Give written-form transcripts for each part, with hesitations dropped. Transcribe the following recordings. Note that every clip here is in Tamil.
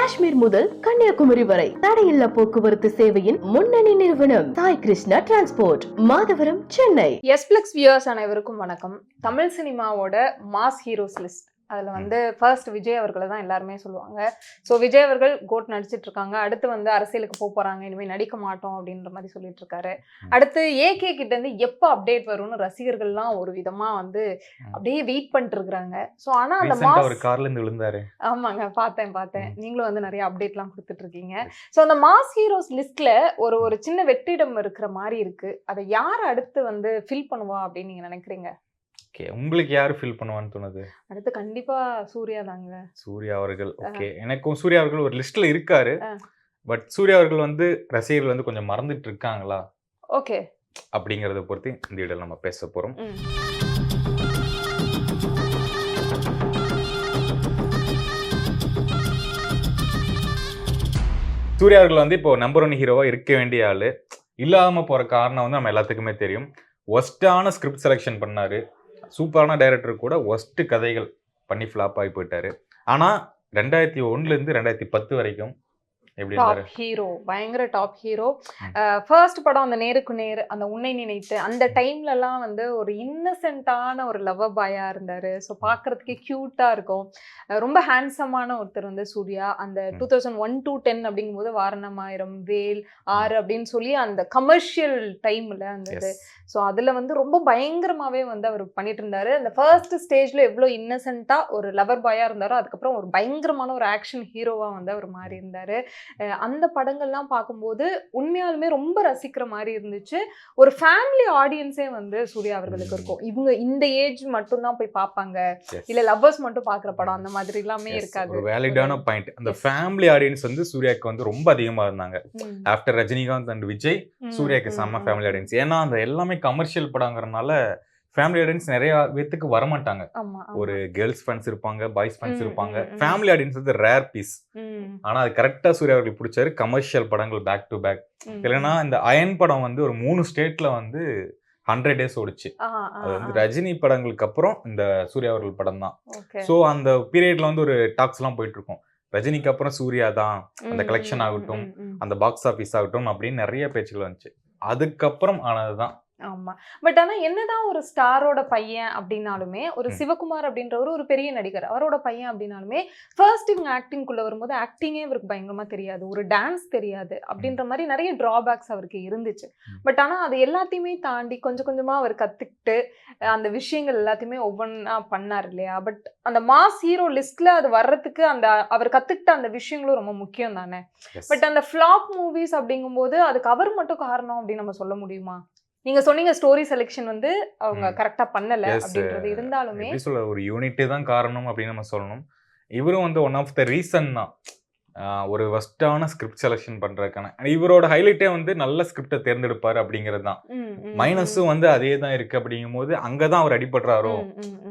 காஷ்மீர் முதல் கன்னியாகுமரி வரை தடையில்லா போக்குவரத்து சேவையின் முன்னணி நிறுவனம் சாய் கிருஷ்ணா டிரான்ஸ்போர்ட், மாதவரம், சென்னை. எஸ்பிளக்ஸ் வியூவர்ஸ் அனைவருக்கும் வணக்கம். தமிழ் சினிமாவோட மாஸ் ஹீரோஸ் லிஸ்ட் அதில் வந்து ஃபர்ஸ்ட் விஜய் அவர்களை தான் எல்லாருமே சொல்லுவாங்க. ஸோ விஜய் அவர்கள் கோட் நடிச்சிட்டு இருக்காங்க. அடுத்து வந்து அரசியலுக்கு போகிறாங்க, இனிமேல் நடிக்க மாட்டோம் அப்படின்ற மாதிரி சொல்லிட்டு இருக்காரு. அடுத்து ஏகே கிட்ட இருந்து எப்போ அப்டேட் வரும்னு ரசிகர்கள்லாம் ஒரு விதமா வந்து அப்படியே வெயிட் பண்ணிட்டு இருக்கிறாங்க. ஸோ ஆனால் அந்த ஒரு கார்ல இருந்து விழுந்தாரு. ஆமாங்க, பார்த்தேன். நீங்களும் வந்து நிறைய அப்டேட்லாம் கொடுத்துட்டு இருக்கீங்க. ஸோ அந்த மாஸ் ஹீரோஸ் லிஸ்ட்ல ஒரு சின்ன வெற்றிடம் இருக்கிற மாதிரி இருக்கு. அதை யார் அடுத்து வந்து ஃபில் பண்ணுவா அப்படின்னு நீங்க நினைக்கிறீங்க? உங்களுக்கு யாரு ஃபில் பண்ணுவான்னு தோணுது? அடுத்து கண்டிப்பா சூர்யா தாங்க. சூர்யா அவர்கள். ஓகே, எனக்கும் சூர்யா அவர்கள் ஒரு லிஸ்ட்ல இருக்காரு. பட் சூர்யா அவர்கள் வந்து ரசிகர்கள் வந்து கொஞ்சம் மறந்துட்டு இருக்காங்களா ஓகே அப்படிங்கறத பொறுத்து இந்த வீடியோல நம்ம பேச போறோம். சூர்யா அவர்கள் வந்து இப்போ நம்பர் 1 ஹீரோவா இருக்க வேண்டிய ஆளு. இல்லாம போற காரணம் வந்து நம்ம எல்லாத்துக்குமே தெரியும். ஒஸ்டான ஸ்கிரிப்ட் செலெக்ஷன் பண்ணாரு. சூப்பரான டைரக்டர் கூட ஒஸ்ட் கதைகள் பண்ணி ஃபிளாப் ஆகி போயிட்டாரு. ஆனா 2001ல இருந்து 2010 வரைக்கும் எப்படி இருந்தாரு? ஹீரோ, பயங்கர டாப் ஹீரோ. ஃபர்ஸ்ட் படம் அந்த நேருக்கு நேர், அந்த உன்னை நினைத்து, அந்த டைம்ல எல்லாம் வந்து ஒரு இன்னசென்ட்டான ஒரு லவ்வர் பாயா இருந்தாரு. ஸோ பார்க்கறதுக்கே கியூட்டா இருக்கும். ரொம்ப ஹேண்ட்ஸமான ஒருத்தர் வந்து சூர்யா. அந்த 2001 to 10 அப்படிங்கும்போது வாரணமாயிரம், வேல், 6 அப்படின்னு சொல்லி அந்த கமர்ஷியல் டைம்ல அந்த இது. ஸோ அதுல வந்து ரொம்ப பயங்கரமாவே வந்து அவர் பண்ணிட்டு இருந்தாரு. அந்த ஃபர்ஸ்ட் ஸ்டேஜ்ல எவ்வளோ இன்னசென்ட்டா ஒரு லவர் பாயா இருந்தாரோ, அதுக்கப்புறம் ஒரு பயங்கரமான ஒரு ஆக்ஷன் ஹீரோவா வந்து அவர் மாறி இருந்தாரு. அந்த படங்கள்லாம் பார்க்கும்போது உண்மையாலுமே ரொம்ப ரசிக்கிற மாதிரி இருந்துச்சு. ஒரு ஃபேமிலி ஆடியன்ஸே வந்து சூர்யா அவர்களுக்கு இருக்கும். இவங்க இந்த ஏஜ் மட்டும் தான் போய் பார்ப்பாங்க, இல்ல லவ்வர்ஸ் மட்டும் பார்க்குற படம் அந்த மாதிரி எல்லாமே இருக்காது. ஒரு வேலிடான பாயிண்ட். அந்த ஃபேமிலி ஆடியன்ஸ் வந்து சூர்யாக்கு வந்து ரொம்ப அதிகமா இருந்தாங்க. ஆஃப்டர் ரஜினிகாந்த் அண்ட் விஜய், சூர்யாக்கு செம்ம ஃபேமிலி ஆடியன்ஸ். ஏன்னா அந்த எல்லாமே கமர்ஷியல் படங்கிறதுனால ஃபேமிலி ஆடியன்ஸ் நிறைய பேத்துக்கு வரமாட்டாங்க. ஒரு கேர்ள்ஸ் ஃபேன்ஸ் இருப்பாங்க, பாய்ஸ் ஃபேன்ஸ் இருப்பாங்க. ஃபேமிலி ஆடியன்ஸ் வந்து ரேர் பீஸ். ஆனா அது கரெக்டா சூர்யா அவர்கள் பிடிச்சாரு. கமர்ஷியல் படங்கள் பேக் டு பேக். இல்லைன்னா இந்த அயன் படம் வந்து ஒரு 3 ஸ்டேட்ல வந்து 100 days ஓடிச்சு. அது வந்து ரஜினி படங்களுக்கு அப்புறம் இந்த சூர்யா அவர்கள் படம் தான். ஸோ அந்த பீரியட்ல வந்து ஒரு டாக்ஸ் எல்லாம் போயிட்டு இருக்கும். ரஜினிக்கு அப்புறம் சூர்யா தான், அந்த கலெக்ஷன் ஆகட்டும், அந்த பாக்ஸ் ஆஃபீஸ் ஆகட்டும் அப்படின்னு நிறைய பேச்சுகள் வந்துச்சு. அதுக்கப்புறம் ஆனதுதான். ஆமா. பட் ஆனா என்னதான் ஒரு ஸ்டாரோட பையன் அப்படின்னாலுமே, ஒரு சிவகுமார் அப்படின்றவர் ஒரு பெரிய நடிகர், அவரோட பையன் அப்படின்னாலுமே ஃபர்ஸ்ட் இவங்க ஆக்டிங்குள்ள வரும்போது ஆக்டிங்கே இவருக்கு பயங்கரமா தெரியாது, ஒரு டான்ஸ் தெரியாது அப்படின்ற மாதிரி நிறைய டிராபேக்ஸ் அவருக்கு இருந்துச்சு. பட் ஆனா அது எல்லாத்தையுமே தாண்டி கொஞ்சம் கொஞ்சமா அவர் கத்துக்கிட்டு அந்த விஷயங்கள் எல்லாத்தையுமே ஒவ்வொன்றா பண்ணார் இல்லையா? பட் அந்த மாஸ் ஹீரோ லிஸ்ட்ல அது வர்றதுக்கு அந்த அவர் கத்துக்கிட்ட அந்த விஷயங்களும் ரொம்ப முக்கியம் தானே. பட் அந்த ஃபிளாப் மூவிஸ் அப்படிங்கும்போது அதுக்கு அவர் மட்டும் காரணம் அப்படின்னு நம்ம சொல்ல முடியுமா? நீங்க சொன்னீங்க ஸ்டோரி செலெக்ஷன் வந்து அவங்க கரெக்டா பண்ணல அப்படின்றது. இருந்தாலுமே சொல்ல ஒரு யூனிட் தான் காரணம் அப்படின்னு நம்ம சொல்லணும். இவரும் வந்து ஒன் ஆஃப் த ரீசன் தான் ஒரு வஸ்டான ஸ்கிரிப்ட் செலெக்ஷன் பண்றதுக்கான. இவரோட ஹைலைட்டே வந்து நல்ல ஸ்கிரிப்டை தேர்ந்தெடுப்பாரு அப்படிங்கிறது தான். மைனஸும் வந்து அதே தான் இருக்கு. அப்படிங்கும் போது அங்கதான் அவர் அடிபடுறாரோ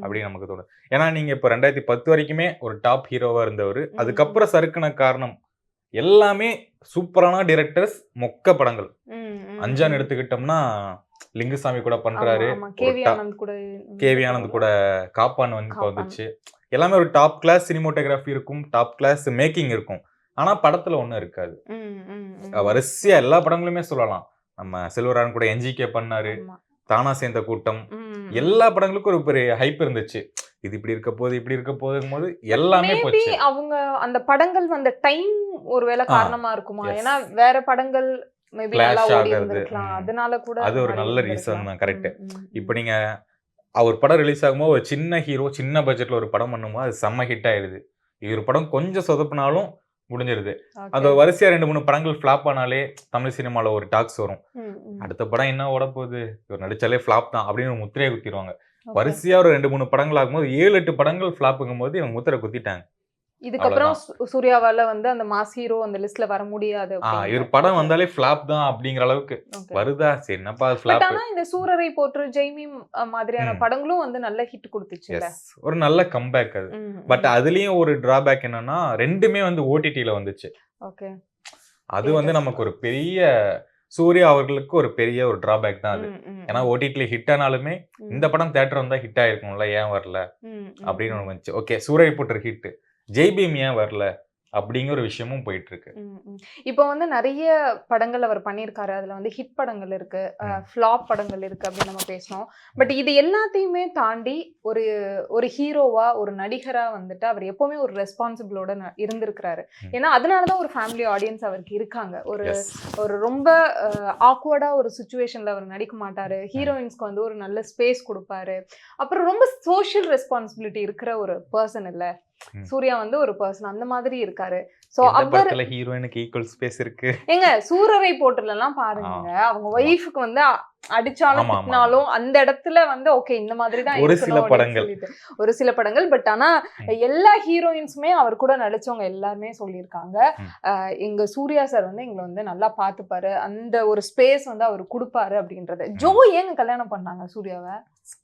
அப்படின்னு நமக்கு தோணும். ஏன்னா நீங்க இப்போ 2010 வரைக்குமே ஒரு டாப் ஹீரோவா இருந்தவர். அதுக்கப்புறம் சறுக்குன காரணம் எல்லாமே சூப்பரான டைரக்டர்ஸ், மொக்க படங்கள். அஞ்சான் எடுத்துக்கிட்டோம்னா லிங்குசாமி கூட பண்றாரு, கேவி ஆனந்த் கூட காப்பான் வந்து வந்துச்சு. எல்லாமே ஒரு டாப் கிளாஸ் சினிமோட்டோகிராஃபி இருக்கும், டாப் கிளாஸ் மேக்கிங் இருக்கும். ஆனா படத்துல ஒண்ணும் இருக்காது. வரிசையா எல்லா படங்களுமே சொல்லலாம். நம்ம செல்வரான் கூட என்ஜிகே பண்ணாரு, தானா சேர்ந்த கூட்டம், எல்லா படங்களுக்கும் ஒரு பெரிய ஹைப் இருந்துச்சு. இது இப்படி இருக்க போது இப்படி இருக்க போது எல்லாமே போச்சு. அவங்க அந்த படங்கள் வந்த டைம் ஒருவேளை காரணமா இருக்குமா? ஏன்னா வேற படங்கள் அதனால கூட அது ஒரு நல்ல ரீசன் தான். கரெக்ட். இப்ப நீங்க அவர் படம் ரிலீஸ் ஆகும்போது ஒரு சின்ன ஹீரோ சின்ன பட்ஜெட்ல ஒரு படம் பண்ணும்போது அது செம்ம ஹிட் ஆயிடுது. இவர் படம் கொஞ்சம் சொதப்பினாலும் முடிஞ்சிருது. அந்த வரிசையா 2-3 படங்கள் ஃபிளாப் ஆனாலே தமிழ் சினிமால ஒரு டாக்ஸ் வரும். அடுத்த படம் என்ன ஓட போகுது, இவர் நடிச்சாலே ஃபிளாப் தான் அப்படின்னு ஒரு முத்திரையை குத்திடுவாங்க. வரிசையா ஒரு 2-3 படங்கள் ஆகும்போது 7-8 படங்கள் ஃபிளாப்புங்கும் போது இவங்க முத்திரை குத்திட்டாங்க. இதுக்கப்புறம் சூர்யாவால வந்து அந்த மாஸ் ஹீரோ அந்த லிஸ்ட்ல வர முடியாது. இவர் படம் வந்தாலே ஃபிளாப் தான் அப்படிங்கிற அளவுக்கு வருதா? சரி, என்னப்பா ஃபிளாப். ஆனா இந்த சூரரை போற்று, ஜெய்மி மாதிரியான படங்களும் வந்து நல்ல ஹிட் கொடுத்துச்சு. ஒரு நல்ல கம்பேக் அது. பட் அதுலயும் ஒரு டிராபேக் என்னன்னா ரெண்டுமே வந்து ஓடிடில வந்துச்சு. ஓகே, அது வந்து நமக்கு ஒரு பெரிய சூர்யா அவர்களுக்கு ஒரு பெரிய ஒரு டிராபேக் தான் அது. ஏன்னா ஓடிடில ஹிட் ஆனாலுமே இந்த படம் தியேட்டர் வந்தா ஹிட் ஆயிருக்கும்ல, ஏன் வரல அப்படின்னு ஒண்ணு வந்துச்சு. ஓகே, சூரரை போற்று ஹிட், ஜெய்பீம் ஏன் வரல அப்படிங்கிற ஒரு விஷயமும் போயிட்டு இருக்கு. இப்போ வந்து நிறைய படங்கள் அவர் பண்ணியிருக்காரு. அதுல வந்து ஹிட் படங்கள் இருக்கு, ஃப்ளாப் படங்கள் இருக்கு அப்படின்னு நம்ம பேசணும். பட் இது எல்லாத்தையுமே தாண்டி ஒரு ஒரு ஹீரோவா ஒரு நடிகரா வந்துட்டு அவர் எப்பவுமே ஒரு ரெஸ்பான்சிபிளோட இருந்திருக்கிறாரு. ஏன்னா அதனாலதான் ஒரு ஃபேமிலி ஆடியன்ஸ் அவருக்கு இருக்காங்க. ஒரு ரொம்ப ஆக்வர்டா ஒரு சுச்சுவேஷன்ல அவர் நடிக்க மாட்டாரு. ஹீரோயின்ஸ்க்கு வந்து ஒரு நல்ல ஸ்பேஸ் கொடுப்பாரு. அப்புறம் ரொம்ப சோஷியல் ரெஸ்பான்சிபிலிட்டி இருக்கிற ஒரு பர்சன் இல்ல சூர்யா வந்து ஒரு பர்சன் அந்த மாதிரி இருக்காரு. சோ அவர் ஹீரோயினுக்கு ஈக்குவல் ஸ்பேஸ் இருக்கு. ஏங்க சூரரை போட்டுலாம் பாருங்க, அவங்க ஒய்ஃபுக்கு வந்து அடிச்சாலும் திட்டினாலும் அந்த இடத்துல வந்து ஓகே இந்த மாதிரி தான் ஒரு சில படங்கள். பட் ஆனா எல்லா ஹீரோயின்ஸுமே அவர் கூட நடிச்சவங்க எல்லாருமே சொல்லியிருக்காங்க, எங்க சூர்யா சார் வந்து எங்களை வந்து நல்லா பாத்துப்பாரு, அந்த ஒரு ஸ்பேஸ் வந்து அவர் கொடுப்பாரு அப்படின்றது. ஜோ ஏங்க கல்யாணம் பண்ணாங்க சூர்யாவை?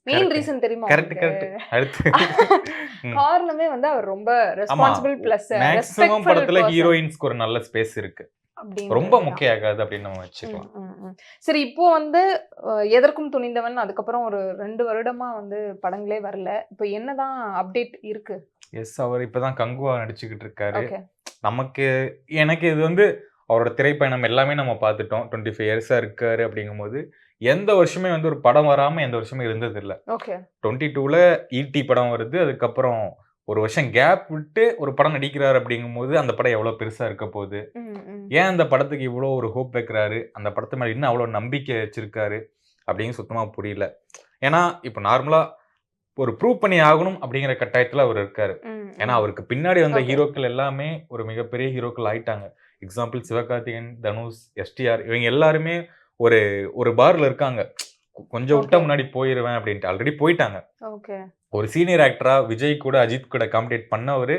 மெயின் ரீசன் தெரியுமா? காரணமே வந்து அவர் ரொம்ப ரெஸ்பான்சிபிள் பிளஸ் மேக்ஸிமம் படத்துல ஹீரோயின்ஸ்க்கு ஒரு நல்ல ஸ்பேஸ் இருக்கு, ரொம்ப முக்கியம் ஆகாது அப்படின்னு நம்ம வச்சுக்கலாம். சரி, இப்போ வந்து எதற்கும் துணிந்தவன் அதுக்கப்புறம் ஒரு 2 வருடமா வந்து படங்களே வரல. இப்போ என்னதான் அப்டேட் இருக்கு? எஸ், அவர் இப்பதான் கங்குவா நடிச்சுக்கிட்டு இருக்காரு. எனக்கு இது வந்து அவரோட திரைப்பயணம் எல்லாமே நம்ம பார்த்துட்டோம். 25 இயர்ஸா இருக்காரு அப்படிங்கும்போது எந்த வருஷமே வந்து ஒரு படம் வராம எந்த வருஷமே இருந்தது இல்லை. 22ல ஈட்டி படம் வருது, அதுக்கப்புறம் ஒரு வருஷம் கேப் விட்டு ஒரு படம் நடிக்கிறாரு அப்படிங்கும்போது அந்த படம் எவ்வளவு பெருசா இருக்க போகுது, ஏன் அந்த படத்துக்கு இவ்வளோ ஒரு ஹோப் வைக்கிறாரு, அந்த படத்து மேல இன்னும் அவ்வளோ நம்பிக்கை வச்சிருக்காரு அப்படின்னு சுத்தமா புரியல. ஏன்னா இப்போ நார்மலா ஒரு ப்ரூவ் பண்ணி ஆகணும் அப்படிங்கிற கட்டாயத்துல அவர் இருக்காரு. ஏன்னா அவருக்கு பின்னாடி வந்த ஹீரோக்கள் எல்லாமே ஒரு மிகப்பெரிய ஹீரோக்கள் ஆயிட்டாங்க. எக்ஸாம்பிள் சிவகார்த்திகேயன், தனுஷ், எஸ்டிஆர், இவங்க எல்லாருமே ஒரு ஒரு பார்ல இருக்காங்க. கொஞ்சம் விட்டா முன்னாடி போயிருவேன் அப்படின்ட்டு ஆல்ரெடி போயிட்டாங்க. ஒரு சீனியர் ஆக்டரா விஜய் கூட அஜித் கூட காம்படேட் பண்ணவரு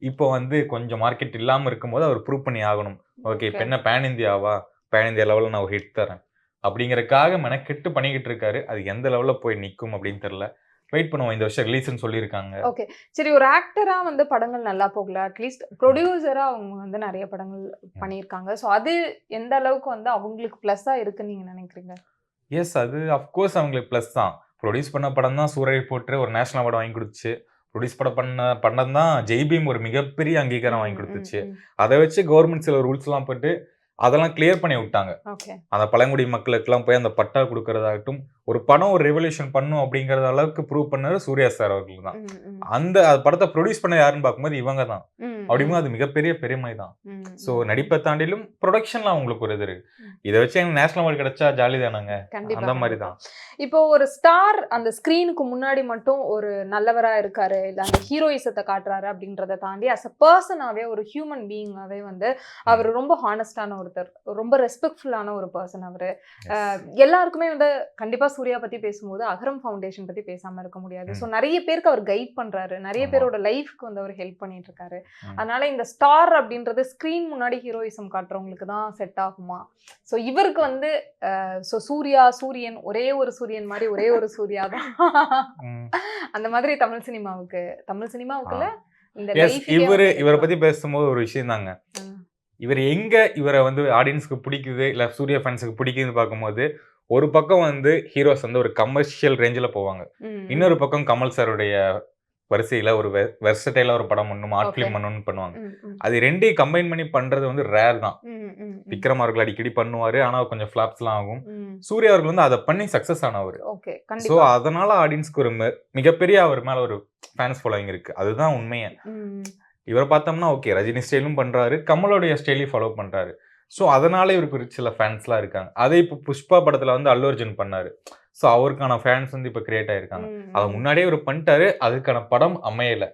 இப்போ வந்து கொஞ்சம் மார்க்கெட் இல்லாம இருக்கும்போது அவர் ப்ரூவ் பண்ணி ஆகணும். ஓகே, இப்ப என்ன பேன் இந்தியாவா, பேன் இந்தியா லெவலில் நான் ஒரு ஹிட் தரேன் அப்படிங்கறக்காக மெனக்கெட்டு பண்ணிக்கிட்டு இருக்காரு. அது எந்த லெவல்ல போய் நிற்கும் அப்படின்னு தெரியல. வெயிட் பண்ணுவோம். இந்த வருஷம் ரிலீஸ்னு சொல்லியிருக்காங்க. ஓகே, சரி, ஒரு ஆக்டரா வந்து படங்கள் நல்லா போகல, அட்லீஸ்ட் ப்ரொடியூசரா அவங்க வந்து நிறைய படங்கள் பண்ணியிருக்காங்க. ஸோ அது எந்த அளவுக்கு வந்து அவங்களுக்கு ப்ளஸ்ஸா இருக்குன்னு நீங்க நினைக்கிறீங்க? எஸ், அது அஃப்கோர்ஸ் அவங்களுக்கு ப்ளஸ் தான். ப்ரொடியூஸ் பண்ண படம் தான் சூரரை போட்டு ஒரு நேஷனல் அவார்டு வாங்கி கொடுத்துச்சு. ப்ரொடியூஸ் பண்ண படம் தான் ஜெய்பீம் ஒரு மிகப்பெரிய அங்கீகாரம் வாங்கி கொடுத்துச்சு. அதை வச்சு கவர்மெண்ட் சில ரூல்ஸ்லாம் போட்டு அதெல்லாம் கிளியர் பண்ணி விட்டாங்க. அந்த பழங்குடி மக்களுக்கெல்லாம் போய் அந்த பட்டா கொடுக்கறதாகட்டும், ஒரு படம் ஒரு ரெவல்யூஷன் பண்ணும் அப்படிங்கறது அளவுக்கு ப்ரூவ் பண்ணது சூர்யா சார் அவர்கள் தான். அந்த படத்தை ப்ரொடியூஸ் பண்ண யாருன்னு பார்க்கும்போது இவங்க தான். அப்படிங்கும்போது அது மிகப்பெரிய பெருமை தான். ஸோ நடிப்பை தாண்டிலும் ப்ரொடக்ஷன்ல அவங்களுக்கு ஒரு இது இருக்கு. இதை வச்சு எனக்கு நேஷனல் அவார்டு கிடைச்சா ஜாலி தானாங்க, அந்த மாதிரி தான். இப்போ ஒரு ஸ்டார் அந்த ஸ்கிரீனுக்கு முன்னாடி மட்டும் ஒரு நல்லவரா இருக்காரு, இல்ல அந்த ஹீரோயிசத்தை காட்டுறாரு அப்படின்றத தாண்டி அஸ் அ பர்சனாவே ஒரு ஹியூமன் பீயிங்காவே வந்து அவர் ரொம்ப ஹானஸ்டான ஒருத்தர், ரொம்ப ரெஸ்பெக்ட்ஃபுல்லான ஒரு பர்சன் அவரு. எல்லாருக்குமே வந்து கண்டிப்பா சூர்யா பத்தி பேசும்போது அகரம் ஃபவுண்டேஷன் பத்தி பேசாம இருக்க முடியாது. ஸோ நிறைய பேருக்கு அவர் கைட் பண்றாரு, நிறைய பேரோட லைஃப்க்கு வந்து அவர் ஹெல்ப் பண்ணிட்டு இருக்காரு. அதனால இந்த ஸ்டார் அப்படின்றது ஸ்கிரீன் முன்னாடி ஹீரோயிசம் காட்டுறவங்களுக்கு தான் செட் ஆகுமா? ஸோ இவருக்கு வந்து சூரியன் ஒரே ஒரு சூரியன் மாதிரி ஒரே ஒரு சூர்யா தான் அந்த மாதிரி தமிழ் சினிமாவுக்குல இவரை பத்தி பேசும்போது ஒரு விஷயம் தாங்க, இவர் எங்க இவரை வந்து ஆடியன்ஸ்க்கு பிடிக்குது இல்ல சூர்யா ஃபேன்ஸுக்கு பிடிக்குதுன்னு பார்க்கும்போது, ஒரு பக்கம் வந்து ஹீரோஸ் வந்து ஒரு கமர்ஷியல் ரேஞ்சில் போவாங்க, இன்னொரு பக்கம் கமல் சாருடைய வரிசையில ஒரு வெர்சடைலா ஒரு படம் பண்ணணும், ஆர்ட் ஃபிலிம் பண்ணணும்னு பண்ணுவாங்க. அது ரெண்டையும் கம்பைன் பண்ணி பண்றது வந்து ரேர் தான். விக்ரம் அவர்கள் அடிக்கடி பண்ணுவாரு, ஆனா கொஞ்சம் ஃபிளாப்ஸ்லாம் ஆகும். சூர்யா அவர்கள் வந்து அதை பண்ணி சக்சஸ் ஆனவர். சோ அதனால ஆடியன்ஸ்க்கு ஒரு மிகப்பெரிய அவர் மேல ஒரு ஃபேன்ஸ் ஃபாலோயிங் இருக்கு. அதுதான் உண்மையே. இவரை பார்த்தோம்னா ஓகே, ரஜினி ஸ்டைலும் பண்றாரு, கமலோடைய ஸ்டைலையும் ஃபாலோ பண்றாரு. ஸோ அதனால இவருக்கு சில ஃபேன்ஸ்லாம் இருக்காங்க. அதே இப்போ புஷ்பா படத்துல வந்து அல்லு அர்ஜுன் பண்ணாரு. ஸோ அவருக்கான ஃபேன்ஸ் வந்து இப்போ கிரியேட் ஆயிருக்காங்க. அதை முன்னாடியே இவர் பண்ணிட்டாரு, அதுக்கான படம் அமையல.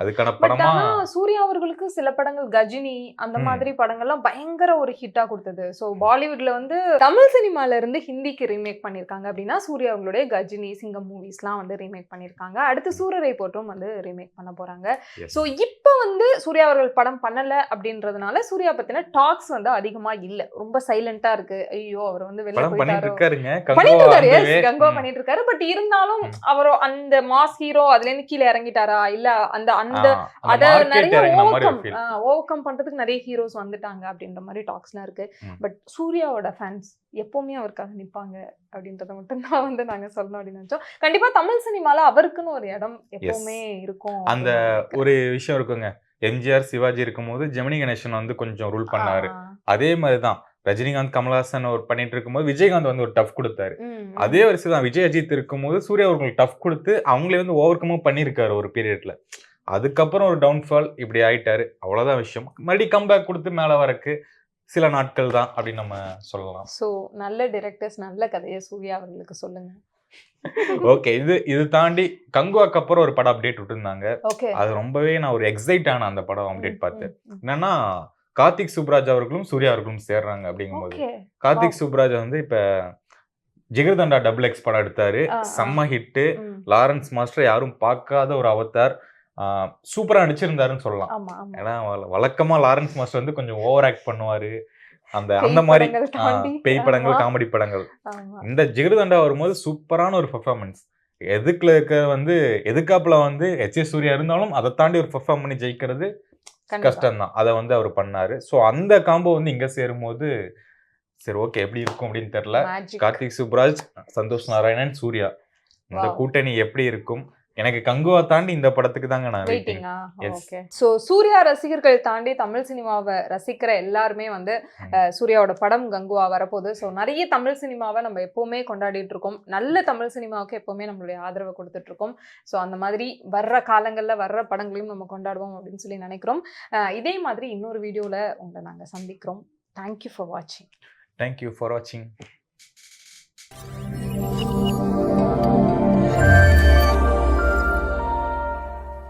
அதுக்கான படமா சூர்யா அவர்களுக்கு சில படங்கள் கஜினி அந்த மாதிரி படங்கள்லாம் பயங்கர ஒரு ஹிட்டா கொடுத்தது. ஸோ பாலிவுட்ல வந்து தமிழ் சினிமால இருந்து ஹிந்திக்கு ரீமேக் பண்ணிருக்காங்க அப்படின்னா சூர்யா அவங்களுடைய கஜினி, சிங்கம் மூவிஸ்லாம் வந்து ரீமேக் பண்ணிருக்காங்க. அடுத்து சூரரை போட்டும் வந்து ரீமேக் பண்ண போறாங்க. ஸோ இப்போ வந்து சூர்யா அவர்கள் படம் பண்ணல அப்படின்றதுனால சூர்யா பத்தின டாக்ஸ் வந்து அதிகமா இல்ல, ரொம்ப சைலண்டா இருக்கு. ஐயோ அவர் வந்து வெளில போயிட்டாரு, கங்கோ பண்ணிட்டு இருக்காரு. பட் இருந்தாலும் அவர் அந்த மாஸ் ஹீரோ அதுல இருந்து கீழே இறங்கிட்டாரா இல்ல அந்த அந்த அத நிறைய ஓவர் கம் பண்றதுக்கு நிறைய ஹீரோஸ் வந்துட்டாங்க அப்படின்ற மாதிரி டாக்ஸ்லாம் இருக்கு. பட் சூர்யாவோட ஃபேன்ஸ் எப்பவுமே அவருக்காக நிப்பாங்க அப்படின்றத மட்டும் தான் வந்து நாங்க சொல்லணும் அப்படின்னு நினைச்சோம். கண்டிப்பா தமிழ் சினிமால அவருக்குன்னு ஒரு இடம் எப்பவுமே இருக்கும். அந்த ஒரு விஷயம் இருக்குங்க, எம்ஜிஆர் சிவாஜி இருக்கும்போது ஜெமினி கணேசன் வந்து கொஞ்சம் ரூல் பண்ணாரு. ஆ. அதே மாதிரிதான் ரஜினிகாந்த் கமலஹாசன் ஒரு பண்ணிட்டு இருக்கும்போது விஜயகாந்த் வந்து ஒரு டஃப் கொடுத்தாரு. ம், அதே ம். வரிசை தான் விஜய் அஜித் இருக்கும்போது சூர்யா அவர்களுக்கு டஃப் கொடுத்து அவங்களே வந்து ஓவர் கமும் பண்ணியிருக்காரு ஒரு பீரியட்ல. அதுக்கப்புறம் ஒரு டவுன்ஃபால் இப்படி ஆயிட்டாரு. அவ்வளவுதான் விஷயம். மறுபடியும் கம்பேக் கொடுத்து மேல வரக்கு சில நாட்கள் தான் அப்படின்னு நம்ம சொல்லலாம். ஸோ நல்ல டைரக்டர்ஸ் நல்ல கதையை சூர்யா அவர்களுக்கு சொல்லுங்க. ஓகே, இது தாண்டி கங்குவாக்கு அப்புறம் ஒரு படம் அப்டேட் விட்டுருந்தாங்க. ஓகே. அது ரொம்பவே நான் ஒரு எக்ஸைட் ஆன அந்த படம் அப்டேட் பார்த்து. என்னன்னா கார்த்திக் சுப்ராஜ் அவர்களும் சூர்யா அவர்களும் சேர்றாங்க அப்படிங்கும்போது, ஓகே. கார்த்திக் சுப்ராஜ் வந்து இப்ப ஜிகர்தண்டா டபுள் எக்ஸ் படம் எடுத்தாரு. செம்ம ஹிட்டு. ம். லாரன்ஸ் மாஸ்டர் யாரும் பார்க்காத ஒரு அவதார். சூப்பரா நடிச்சிருந்தாருன்னு சொல்லலாம். ஆமா, ஆமா. ஏன்னா வழக்கமா லாரன்ஸ் மாஸ்டர் வந்து கொஞ்சம் ஓவர் ஆக்ட் பண்ணுவாரு. அந்த பேய் மாதிரி படங்கள் தாண்டி. பேய் படங்கள், ஆமா. காமெடி படங்கள். ஆமா. இந்த ஜிகர்தண்டா வரும்போது சூப்பரான ஒரு பெர்ஃபார்மன்ஸ். எதுக்குல இருக்க வந்து எதுக்காப்புல வந்து எச்.ஏ. சூர்யா இருந்தாலும் அதை தாண்டி ஒரு பெர்ஃபார்ம் பண்ணி ஜெயிக்கிறது கண்டிப்பா. கஷ்டம் தான். அதை வந்து அவர் பண்ணாரு. ஸோ அந்த காம்போ வந்து இங்க சேரும்போது சரி ஓகே எப்படி இருக்கும் அப்படின்னு தெரியல. Magic. கார்த்திக் சுப்ராஜ், சந்தோஷ் நாராயணன், சூர்யா இந்த Wow. கூட்டணி எப்படி இருக்கும்? எனக்கு கங்குவா தாண்டி இந்த படத்துக்கு தாங்க நான் waiting. வெயிட்டிங்கா? Yes. Okay. So Surya ரசிகர்கள் தாண்டி தமிழ் சினிமாவை ரசிக்கிற எல்லாருமே வந்து சூர்யாவோட படம் கங்குவா வரப்போகுது. ஸோ நிறைய தமிழ் சினிமாவை நம்ம எப்போவுமே கொண்டாடிட்டு இருக்கோம். நல்ல தமிழ் சினிமாவுக்கு எப்போவுமே நம்மளுடைய ஆதரவை கொடுத்துட்டு இருக்கோம். ஸோ அந்த மாதிரி வர்ற காலங்களில் வர்ற படங்களையும் நம்ம கொண்டாடுவோம் அப்படின்னு சொல்லி நினைக்கிறோம். இதே மாதிரி இன்னொரு வீடியோவில் உங்களை நாங்கள் சந்திக்கிறோம். தேங்க்யூ ஃபார் வாட்சிங். Thank you for watching.